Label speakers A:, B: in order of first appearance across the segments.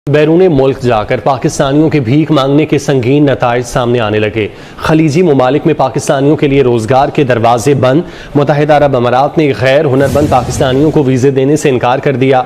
A: बैरून मुल्क जाकर पाकिस्तानियों के भीख मांगने के संगीन नताइज सामने आने लगे। खलीजी ममालिक में पाकिस्तानियों के लिए रोजगार के दरवाजे बंद। मुत्तहिदा अरब अमारात ने गैर हुनरमंद पाकिस्तानियों को वीजे देने से इनकार कर दिया।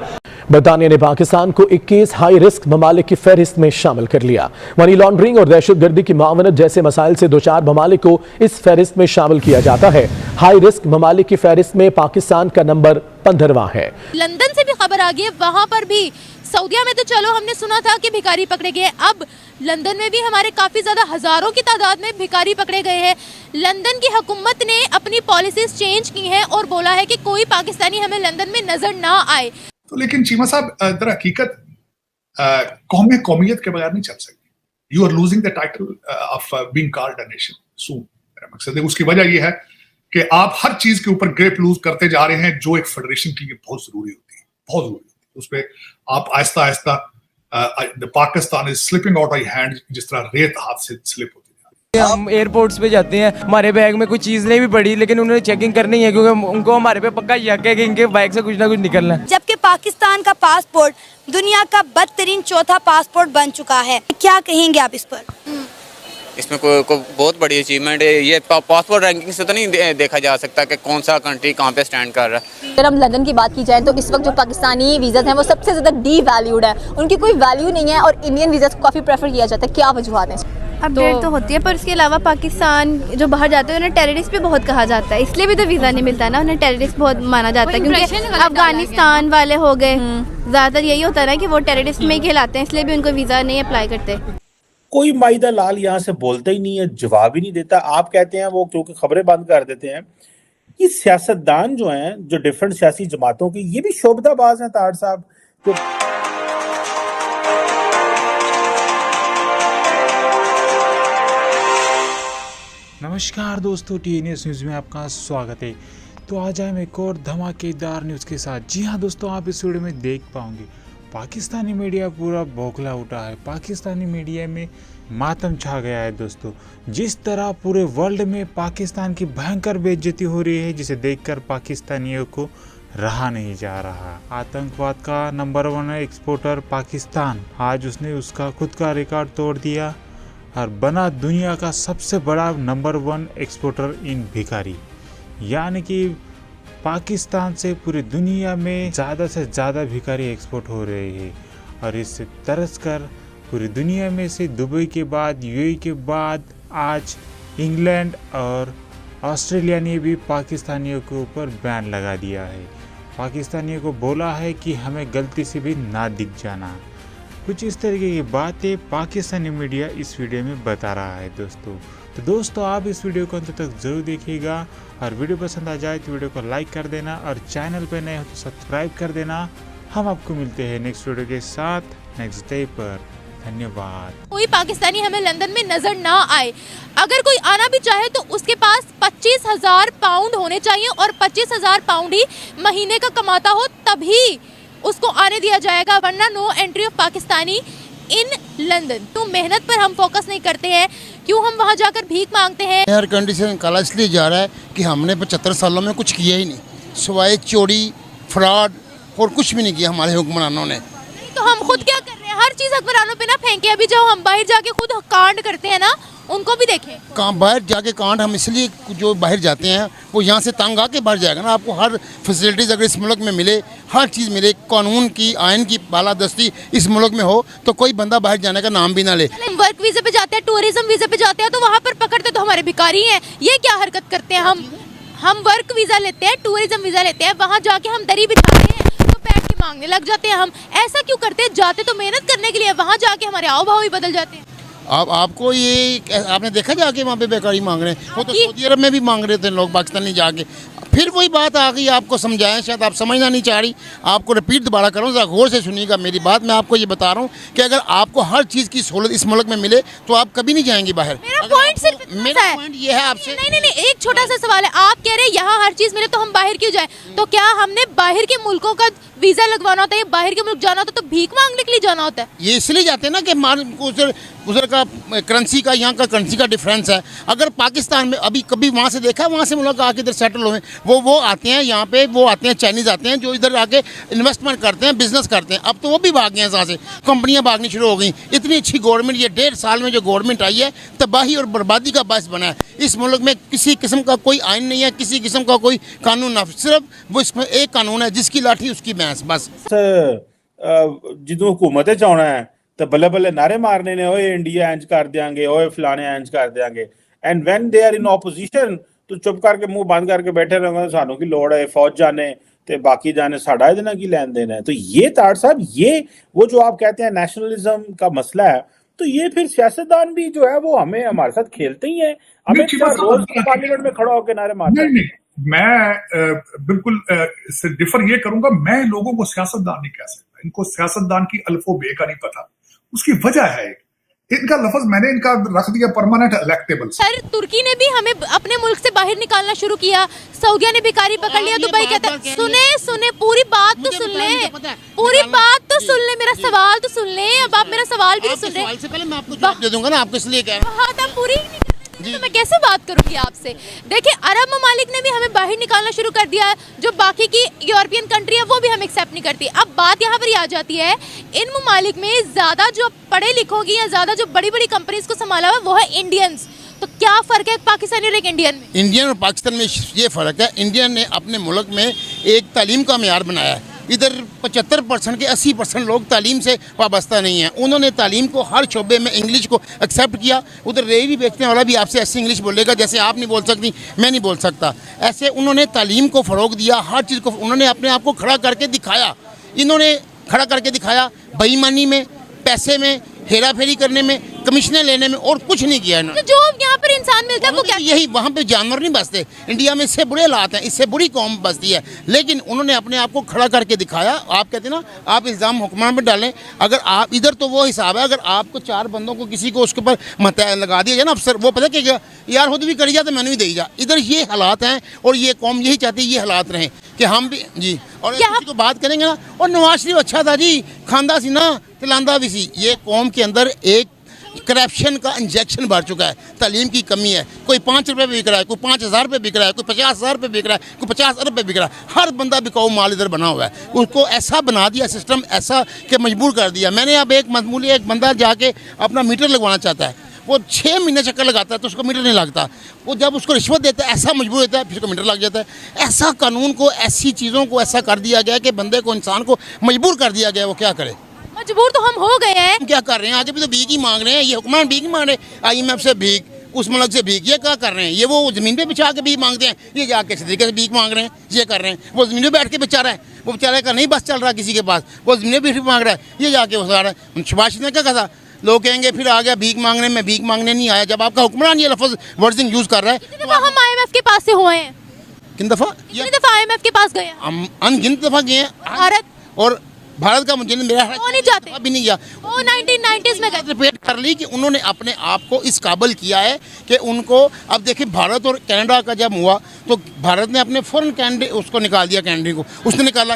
B: बरतानिया ने पाकिस्तान को 21 हाई रिस्क ममालिक की फहरिस्त में शामिल कर लिया। मनी लॉन्ड्रिंग और दहशतगर्दी की मावनत जैसे मसाइल से दो चार ममालिक को इस फहरिस्त में शामिल किया जाता है। हाई रिस्क ममालिक की फहरिस्त में पाकिस्तान का नंबर 15वां है।
C: लंदन से भी खबर आ गई है, वहाँ पर भी सऊदिया में तो चलो हमने सुना था कि भिखारी पकड़े गए, अब लंदन में भी हमारे काफी ज्यादा हजारों की तादाद में भिखारी पकड़े गए हैं। लंदन की हुकूमत ने अपनी पॉलिसीज चेंज की हैं और बोला है कि कोई पाकिस्तानी हमें लंदन में नजर ना आए।
D: तो लेकिन चीमा साहब, दर हकीकत कौमियत के बगैर नहीं चल सकती। You are losing the title of being called a nation soon. मेरा मकसद है, उसकी वजह यह है कि आप हर चीज के ऊपर ग्रिप लूज करते जा रहे हैं जो एक फेडरेशन के लिए बहुत जरूरी होती है, बहुत जरूरी होती है। उस पर आप आहिस्ता आहिस्ता Pakistan is slipping out of hand, जिस तरह रेत हाथ से स्लिप होती है।
E: हम एयरपोर्ट्स पे जाते हैं, हमारे बैग में कोई चीज नहीं भी पड़ी, लेकिन उन्होंने चेकिंग करनी है क्योंकि उनको हमारे पे पक्का यकीन है कि इनके बैग से कुछ ना कुछ निकलना है।
F: जबकि पाकिस्तान का पासपोर्ट दुनिया का बदतरीन चौथा पासपोर्ट बन चुका है, क्या कहेंगे आप इस पर?
G: इसमें कोई बहुत बड़ी अचीवमेंट है। ये पासपोर्ट रैंकिंग से तो नहीं देखा जा सकता कि कौन सा कंट्री कहाँ पे स्टैंड कर रहा है।
H: अगर हम लंदन की बात की जाए तो इस वक्त जो पाकिस्तानी वीज़ा हैं वो सबसे ज़्यादा डी वैल्यूड है, उनकी कोई वैल्यू नहीं है और इंडियन वीज़ा को काफ़ी प्रेफर किया जाता है। क्या वजूहत है?
C: अपडेट तो होती है, पर उसके अलावा पाकिस्तान जो बाहर जाते हैं उन्हें टेररिस्ट भी बहुत कहा जाता है, इसलिए भी तो वीज़ा नहीं मिलता ना, उन्हें टेररिस्ट बहुत माना जाता है क्योंकि अफगानिस्तान वाले हो गए, ज़्यादातर यही होता है ना कि वो टेररिस्ट में ही कहलाते हैं, इसलिए भी उनको वीज़ा नहीं अप्लाई करते।
I: कोई माहिदा लाल यहाँ से बोलता ही नहीं है, जवाब ही नहीं देता। आप कहते हैं वो क्योंकि खबरें बंद कर देते हैं। ये सियासतदान जो हैं, जो डिफरेंट सियासी जमातों की, ये भी शोबदाबाज हैं ताड़ साहब। जो
J: नमस्कार दोस्तों, TNS न्यूज़ में आपका स्वागत है। तो आज हम एक और धमाकेदार न्यूज़ के साथ। जी हाँ दोस्तों, आप इस वीडियो में देख पाओगे पाकिस्तानी मीडिया पूरा बौखला उठा है। पाकिस्तानी मीडिया में मातम छा गया है दोस्तों। जिस तरह पूरे वर्ल्ड में पाकिस्तान की भयंकर बेइज्जती हो रही है, जिसे देखकर पाकिस्तानियों को रहा नहीं जा रहा। आतंकवाद का नंबर 1 एक्सपोर्टर पाकिस्तान, आज उसने उसका खुद का रिकॉर्ड तोड़ दिया और बना दुनिया का सबसे बड़ा नंबर 1 एक्सपोर्टर इन भिखारी। यानी कि पाकिस्तान से पूरी दुनिया में ज़्यादा से ज़्यादा भिखारी एक्सपोर्ट हो रहे हैं और इससे तरस कर पूरी दुनिया में से दुबई के बाद, UAE के बाद आज इंग्लैंड और ऑस्ट्रेलिया ने भी पाकिस्तानियों के ऊपर बैन लगा दिया है। पाकिस्तानियों को बोला है कि हमें गलती से भी ना दिख जाना। कुछ इस तरीके की बातें पाकिस्तानी मीडिया इस वीडियो में बता रहा है दोस्तों। तो दोस्तों, आप इस वीडियो को अंत तक ज़रूर देखिएगा और वीडियो पसंद आ जाए तो वीडियो को लाइक कर देना और चैनल पर नए हो तो सब्सक्राइब कर देना। हम आपको मिलते हैं नेक्स्ट वीडियो के साथ नेक्स्ट डे पर। धन्यवाद।
C: कोई पाकिस्तानी हमें लंदन में नजर ना आए। अगर कोई आना भी चाहे तो उसके पास 25,000 पाउंड होने चाहिए और 25,000 पाउंड ही महीने का कमाता हो, तभी उसको आने दिया जाएगा, वरना no entry of Pakistani in London. तो मेहनत पर हम फोकस नहीं करते हैं, क्यों हम वहाँ जाकर भीख मांगते हैं?
K: एयर कंडीशन निकाला इसलिए जा रहा है कि हमने 75 सालों में कुछ किया ही नहीं, सिवाय चोरी, फ्रॉड और कुछ भी नहीं किया हमारे हुक्मरानों ने।
C: तो हम खुद क्या कर रहे हैं? हर चीज़ हुक्मरानों पे ना फेंके। अभी जो हम बाहर जाके खुद कांड करते हैं ना, उनको भी देखें।
K: कहाँ बाहर जाके कांड, हम इसलिए जो बाहर जाते हैं वो यहाँ से तंग आके बाहर जाएगा ना। आपको हर फैसिलिटीज़ अगर इस मुल्क में मिले, हर चीज़ मिले, कानून की, आइन की बालादस्ती इस मुल्क में हो, तो कोई बंदा बाहर जाने का नाम भी ना ले।
C: वर्क वीज़े पे जाते हैं, टूरिज्म वीज़े पे जाते हैं, तो वहाँ पर पकड़ते तो हमारे भिखारी हैं। ये क्या हरकत करते हैं? हम वर्क वीज़ा लेते हैं, टूरिज्म वीज़ा लेते हैं, वहाँ जाके हम दरी बिछाते हैं तो बैठ के मांगने लग जाते हैं। हम ऐसा क्यों करते हैं? जाते तो मेहनत करने के लिए, वहाँ जाके हमारे आओ भाव ही बदल जाते हैं।
K: आपको ये आपने देखा जाके वहाँ पे बेकारी मांग रहे हैं? वो तो सऊदी अरब में भी मांग रहे थे लोग, पाकिस्तानी जाके। फिर वही बात आ गई, आपको समझाएं, शायद आप समझना नहीं चाह रही। आपको रिपीट दोबारा करूँ, ज़रा गौर से सुनिएगा मेरी बात। मैं आपको ये बता रहा हूँ कि अगर आपको हर चीज़ की सहूलत इस मुल्क में मिले तो आप कभी नहीं जाएंगे बाहर।
C: मेरा पॉइंट
K: ये है आपसे।
C: नहीं, एक छोटा सा सवाल है। आप कह रहे हैं यहाँ हर चीज़ मिले तो हम बाहर क्यों जाएं? तो क्या हमने बाहर के मुल्कों का वीजा लगवाना होता है, बाहर के मुल्क जाना होता है, तो भीख मांगने के लिए जाना होता है।
K: ये इसलिए जाते हैं ना कि उधर का करेंसी का यहाँ का करेंसी का डिफरेंस है। अगर पाकिस्तान में अभी कभी वहाँ से देखा, वहाँ से मुल्क आके इधर सेटल हुए, वो आते हैं यहाँ पे, वो आते हैं चाइनीज़ आते हैं जो इधर आके इन्वेस्टमेंट करते हैं, बिजनेस करते हैं। अब तो वो भी भाग गए हैं यहाँ से, कंपनियाँ भागनी शुरू हो गई। इतनी अच्छी गवर्नमेंट, ये 1.5 साल में जो गवर्नमेंट आई है, तबाही और बर्बादी का बायस बना है। इस मुल्क में किसी किस्म का कोई आइन नहीं है, किसी किस्म का कोई कानून ना, सिर्फ वो इसमें एक कानून है, जिसकी लाठी उसकी भैंस बस।
I: जिदों हुकूमत च आना है तो बल्ले बल्ले नारे मारने ने, ओए इंडिया इंज कर देंगे, ओए फलाने इंज कर देंगे। And when they are in opposition तो चुप करके मुंह बंद करके बैठे रहोगे, सानू की लोड़ है फौज जाने ते बाकी जाने, साडा इतना की लेन देन है। तो ये ताड़ साहब, ये वो जो आप कहते हैं नेशनलिज्म का मसला है, तो ये फिर सियासतदान भी जो है वो हमें हमारे साथ खेलते ही है। हमें रोज पार्लियामेंट में खड़ा होकर नारे मारते हैं।
D: मैं बिल्कुल इससे डिफर ये करूंगा, मैं लोगों को सियासतदान नहीं कह सकता, इनको सियासतदान की अल्फो बे का नहीं पता। उसकी वजह है इनका लफ्ज मैंने इनका रख दिया परमानेंट इलेक्टेबल।
C: सर तुर्की ने भी हमें अपने मुल्क से बाहर निकालना शुरू किया, सऊदिया ने भिखारी पकड़ लिया, दुबई कहता है। सुने पूरी बात तो सुन ले, पूरी बात तो सुन ले, मेरा सवाल तो सुन ले। अब आप मेरा सवाल भी सुन ले,
K: से पहले मैं आपको जवाब दे दूंगा ना, आपको इसलिए कह रहा हूं।
C: हाँ, तो पूरी तो मैं कैसे बात करूंगी आपसे। देखिए, अरब ममालिक ने भी हमें बाहर निकालना शुरू कर दिया है, जो बाकी की यूरोपियन कंट्री है वो भी हम एक्सेप्ट नहीं करती। अब बात यहाँ पर आ जाती है, इन ममालिक में ज्यादा जो पढ़े लिखों की या ज्यादा जो बड़ी बड़ी कंपनीज को संभाला हुआ वो है इंडियंस। तो क्या फर्क है पाकिस्तानी और एक इंडियन में?
K: इंडियन और पाकिस्तान में ये फर्क है, इंडियन ने अपने मुल्क में एक तालीम का मेयार बनाया है। इधर 75% के 80% लोग तालीम से वाबस्ता नहीं है। उन्होंने तालीम को हर शोबे में इंग्लिश को एक्सेप्ट किया। उधर रेहड़ी बेचने वाला भी आपसे ऐसे इंग्लिश बोलेगा जैसे आप नहीं बोल सकती, मैं नहीं बोल सकता। ऐसे उन्होंने तालीम को फ़रोग दिया, हर चीज़ को उन्होंने अपने आप को खड़ा करके दिखाया। इन्होंने खड़ा करके दिखाया बेईमानी में, पैसे में, हेरा फेरी करने में, कमीशनें लेने में, और कुछ नहीं किया इन्होंने।
C: तो जो यहाँ पर इंसान मिलता है वो क्या?
K: यही, वहाँ पे जानवर नहीं बसते। इंडिया में इससे बुरे हालात हैं, इससे बुरी कौम बसती है, लेकिन उन्होंने अपने आप को खड़ा करके दिखाया। आप कहते हैं ना, आप इल्ज़ाम हुक्मरान पर डालें, अगर आप इधर तो वो हिसाब है, अगर आपको 4 बंदों को किसी को उसके ऊपर मत लगा दिया जाए ना अफसर, वो पता क्या यार खुद भी करी जा तो मैंने भी दे जा। इधर ये हालात हैं और ये कौम यही चाहती है ये हालात रहें कि हम भी जी। और किसी को बात करेंगे ना, और नवाज शरीफ अच्छा था जी, खांदा सी ना तिलांदा भी सी। ये कौम के अंदर एक करप्शन का इंजेक्शन भर चुका है, तालीम की कमी है। कोई 5 रुपये पे बिक रहा है, कोई 5000 रुपये बिक रहा है, कोई 50,000 रुपये बिक रहा है, कोई 50 अरब पे बिक रहा है। हर बंदा बिकाऊ माल इधर बना हुआ है। उसको ऐसा बना दिया सिस्टम, ऐसा कि मजबूर कर दिया। मैंने अब एक मामूली एक बंदा जाके अपना मीटर लगवाना चाहता है, वो 6 महीने चक्कर लगाता है तो उसको मीटर नहीं लगता। वो जब उसको रिश्वत देता है, ऐसा मजबूर होता है, फिर उसको मीटर लग जाता है। ऐसा कानून को, ऐसी चीज़ों को ऐसा कर दिया गया कि बंदे को, इंसान को मजबूर कर दिया गया। वो क्या करे?
C: मजबूर तो हम हो गए हैं।
K: हम क्या कर रहे हैं? आगे भी तो भीख ही मांग रहे हैं। ये हुक्मरान भीख ही मांग रहे हैं, IMF से भीख, उस मुल्क से भीख। ये क्या कर रहे हैं? ये वो ज़मीन पे बिछा के भीख मांगते हैं, ये जाके इस तरीके से भीख मांग रहे हैं। ये कर रहे हैं, वो ज़मीन पे बैठ के बेचारा है, वो बेचारे का नहीं बस चल रहा किसी के पास, वो ज़मीन पे भीख मांग रहा है, ये जाके वो रहा है। शबाश ने क्या कहा था? लोग कहेंगे फिर आ गया भीख मांगने में, भीख मांगने नहीं आया। जब आपका हुक्मरान ये लफ्ज़ वर्डिंग यूज़ कर रहा है।
C: कितनी दफ़ा हम IMF के पास से हुए हैं?
K: किन दफ़ा?
C: कितनी दफ़ा IMF के पास गए हैं?
K: हम अनगिनत दफ़ा गए हैं। भारत का मुझे मेरा
C: नहीं जाते
K: अभी नहीं गया।
C: वो 1990s में
K: रिपीट कर ली कि उन्होंने अपने आप को इस काबिल किया है कि उनको, अब देखिए भारत और कनाडा का जब हुआ तो भारत ने अपने फॉरेन कैंडिडेट उसको निकाल दिया, कैंडिडेट को उसने निकाला।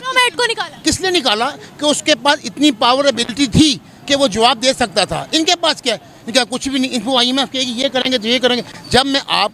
K: किसने निकाला? कि उसके पास इतनी पावर एबिलिटी थी कि वो जवाब दे सकता था। इनके पास क्या है? इनका कुछ भी नहीं। इनको IMF कहेगी ये करेंगे तो ये करेंगे। जब मैं आप